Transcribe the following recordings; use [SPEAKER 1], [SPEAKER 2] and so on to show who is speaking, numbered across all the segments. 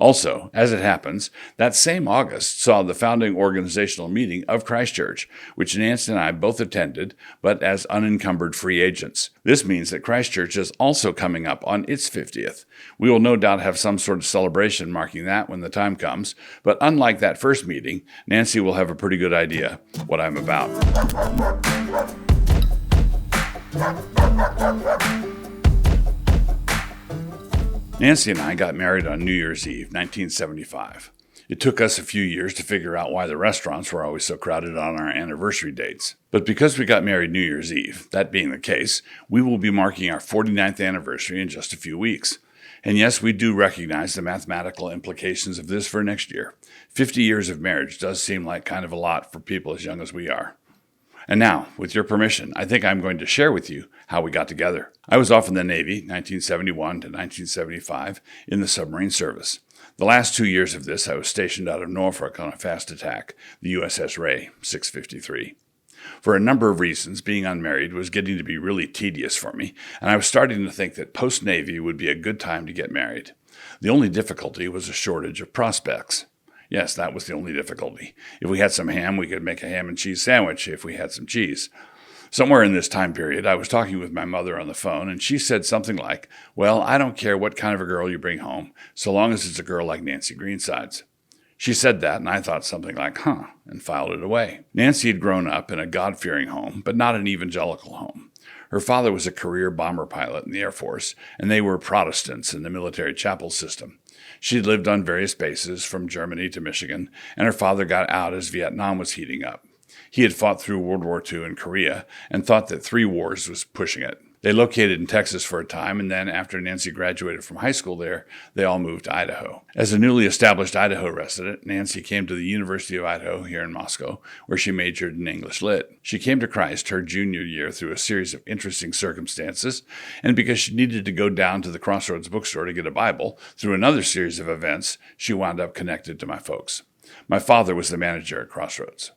[SPEAKER 1] Also, as it happens, that same August saw the founding organizational meeting of Christ Church, which Nancy and I both attended, but as unencumbered free agents. This means that Christ Church is also coming up on its 50th. We will no doubt have some sort of celebration marking that when the time comes, but unlike that first meeting, Nancy will have a pretty good idea what I'm about. Nancy and I got married on New Year's Eve, 1975. It took us a few years to figure out why the restaurants were always so crowded on our anniversary dates. But because we got married New Year's Eve, that being the case, we will be marking our 49th anniversary in just a few weeks. And yes, we do recognize the mathematical implications of this for next year. 50 years of marriage does seem like kind of a lot for people as young as we are. And now, with your permission, I think I'm going to share with you how we got together. I was off in the Navy, 1971 to 1975, in the submarine service. The last 2 years of this, I was stationed out of Norfolk on a fast attack, the USS Ray, 653. For a number of reasons, being unmarried was getting to be really tedious for me, and I was starting to think that post-Navy would be a good time to get married. The only difficulty was a shortage of prospects. Yes, that was the only difficulty. If we had some ham, we could make a ham and cheese sandwich if we had some cheese. Somewhere in this time period, I was talking with my mother on the phone, and she said something like, "Well, I don't care what kind of a girl you bring home, so long as it's a girl like Nancy Greensides." She said that, and I thought something like, huh, and filed it away. Nancy had grown up in a God-fearing home, but not an evangelical home. Her father was a career bomber pilot in the Air Force, and they were Protestants in the military chapel system. She had lived on various bases from Germany to Michigan, and her father got out as Vietnam was heating up. He had fought through World War II in Korea and thought that 3 wars was pushing it. They located in Texas for a time, and then after Nancy graduated from high school there, they all moved to Idaho. As a newly established Idaho resident, Nancy came to the University of Idaho here in Moscow, where she majored in English Lit. She came to Christ her junior year through a series of interesting circumstances, and because she needed to go down to the Crossroads bookstore to get a Bible, through another series of events, she wound up connected to my folks. My father was the manager at Crossroads.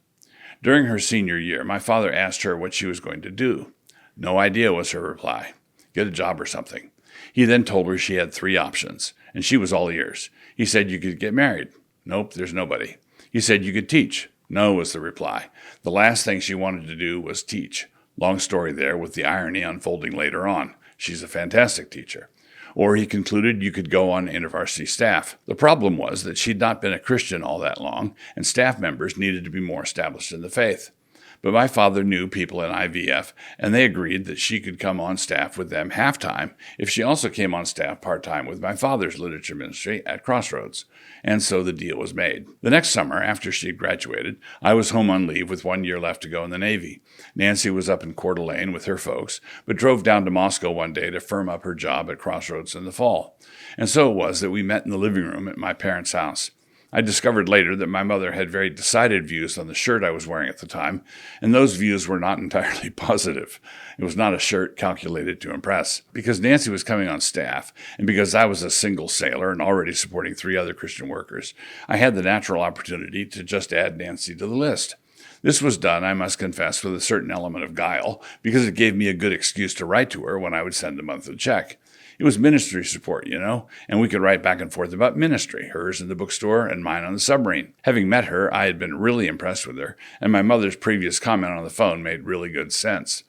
[SPEAKER 1] During her senior year, my father asked her what she was going to do. No idea was her reply. Get a job or something. He then told her she had 3 options, and she was all ears. He said you could get married. Nope, there's nobody. He said you could teach. No was the reply. The last thing she wanted to do was teach. Long story there, with the irony unfolding later on. She's a fantastic teacher. Or he concluded you could go on InterVarsity staff. The problem was that she'd not been a Christian all that long, and staff members needed to be more established in the faith. But my father knew people in IVF, and they agreed that she could come on staff with them half-time if she also came on staff part-time with my father's literature ministry at Crossroads. And so the deal was made. The next summer, after she had graduated, I was home on leave with 1 year left to go in the Navy. Nancy was up in Coeur d'Alene with her folks, but drove down to Moscow one day to firm up her job at Crossroads in the fall. And so it was that we met in the living room at my parents' house. I discovered later that my mother had very decided views on the shirt I was wearing at the time, and those views were not entirely positive. It was not a shirt calculated to impress. Because Nancy was coming on staff, and because I was a single sailor and already supporting 3 other Christian workers, I had the natural opportunity to just add Nancy to the list. This was done, I must confess, with a certain element of guile, because it gave me a good excuse to write to her when I would send a monthly check. It was ministry support, and we could write back and forth about ministry, hers in the bookstore and mine on the submarine. Having met her, I had been really impressed with her, and my mother's previous comment on the phone made really good sense.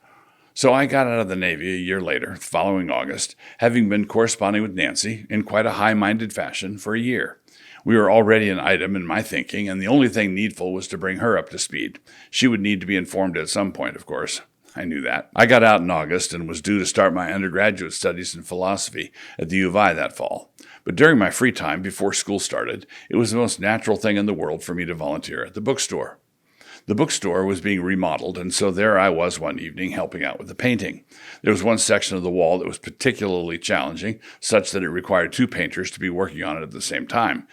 [SPEAKER 1] So I got out of the Navy a year later, the following August, having been corresponding with Nancy in quite a high-minded fashion for a year. We were already an item in my thinking, and the only thing needful was to bring her up to speed. She would need to be informed at some point, of course. I knew that. I got out in August and was due to start my undergraduate studies in philosophy at the U of I that fall. But during my free time before school started, it was the most natural thing in the world for me to volunteer at the bookstore. The bookstore was being remodeled, and so there I was one evening helping out with the painting. There was one section of the wall that was particularly challenging, such that it required 2 painters to be working on it at the same time,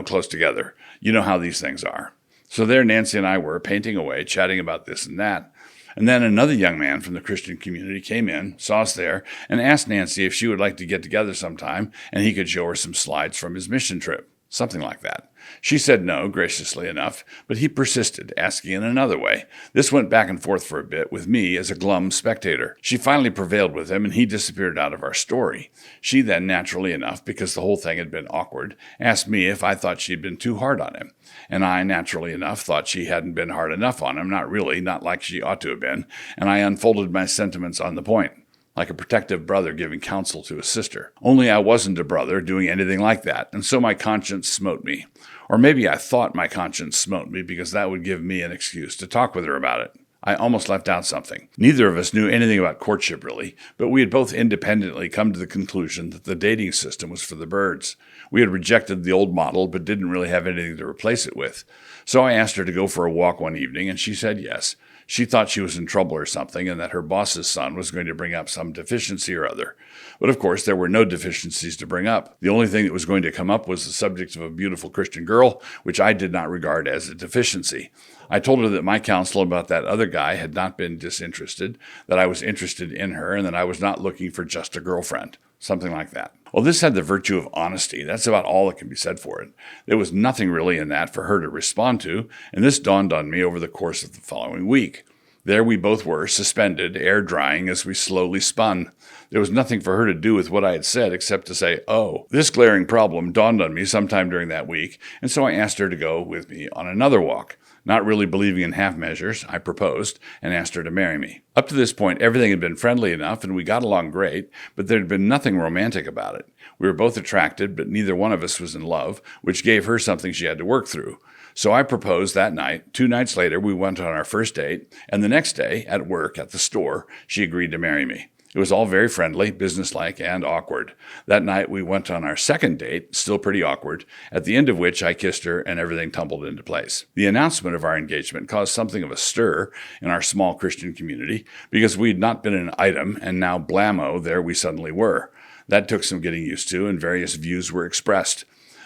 [SPEAKER 1] close together. You know how these things are. So there Nancy and I were, painting away, chatting about this and that. And then another young man from the Christian community came in, saw us there, and asked Nancy if she would like to get together sometime and he could show her some slides from his mission trip. Something like that. She said no, graciously enough, but he persisted, asking in another way. This went back and forth for a bit, with me as a glum spectator. She finally prevailed with him, and he disappeared out of our story. She then, naturally enough, because the whole thing had been awkward, asked me if I thought she'd been too hard on him. And I, naturally enough, thought she hadn't been hard enough on him, not really, not like she ought to have been, and I unfolded my sentiments on the point, like a protective brother giving counsel to a sister. Only I wasn't a brother doing anything like that, and so my conscience smote me. Or maybe I thought my conscience smote me because that would give me an excuse to talk with her about it. I almost left out something. Neither of us knew anything about courtship, really, but we had both independently come to the conclusion that the dating system was for the birds. We had rejected the old model, but didn't really have anything to replace it with. So I asked her to go for a walk one evening, and she said yes. She thought she was in trouble or something, and that her boss's son was going to bring up some deficiency or other. But of course, there were no deficiencies to bring up. The only thing that was going to come up was the subject of a beautiful Christian girl, which I did not regard as a deficiency. I told her that my counsel about that other guy had not been disinterested, that I was interested in her, and that I was not looking for just a girlfriend. Something like that. Well, this had the virtue of honesty. That's about all that can be said for it. There was nothing really in that for her to respond to, and this dawned on me over the course of the following week. There we both were, suspended, air drying as we slowly spun. There was nothing for her to do with what I had said except to say, oh. This glaring problem dawned on me sometime during that week, and so I asked her to go with me on another walk. Not really believing in half measures, I proposed and asked her to marry me. Up to this point, everything had been friendly enough and we got along great, but there had been nothing romantic about it. We were both attracted, but neither one of us was in love, which gave her something she had to work through. So I proposed that night. 2 nights later, we went on our first date, and the next day, at work, at the store, she agreed to marry me. It was all very friendly, businesslike, and awkward. That night, we went on our second date, still pretty awkward, at the end of which I kissed her and everything tumbled into place. The announcement of our engagement caused something of a stir in our small Christian community because we had not been an item, and now blammo, there we suddenly were. That took some getting used to, and various views were expressed.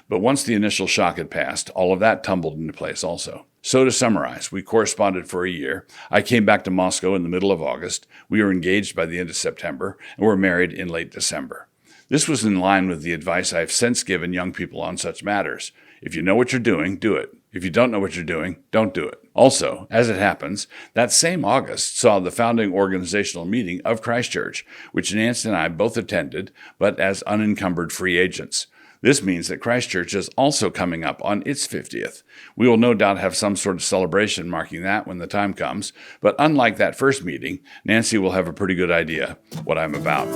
[SPEAKER 1] But once the initial shock had passed, all of that tumbled into place also. So to summarize, we corresponded for a year. I came back to Moscow in the middle of August. We were engaged by the end of September, and were married in late December. This was in line with the advice I have since given young people on such matters. If you know what you're doing, do it. If you don't know what you're doing, don't do it. Also, as it happens, that same August saw the founding organizational meeting of Christ Church, which Nancy and I both attended, but as unencumbered free agents. This means that Christ Church is also coming up on its 50th. We will no doubt have some sort of celebration marking that when the time comes, but unlike that first meeting, Nancy will have a pretty good idea what I'm about.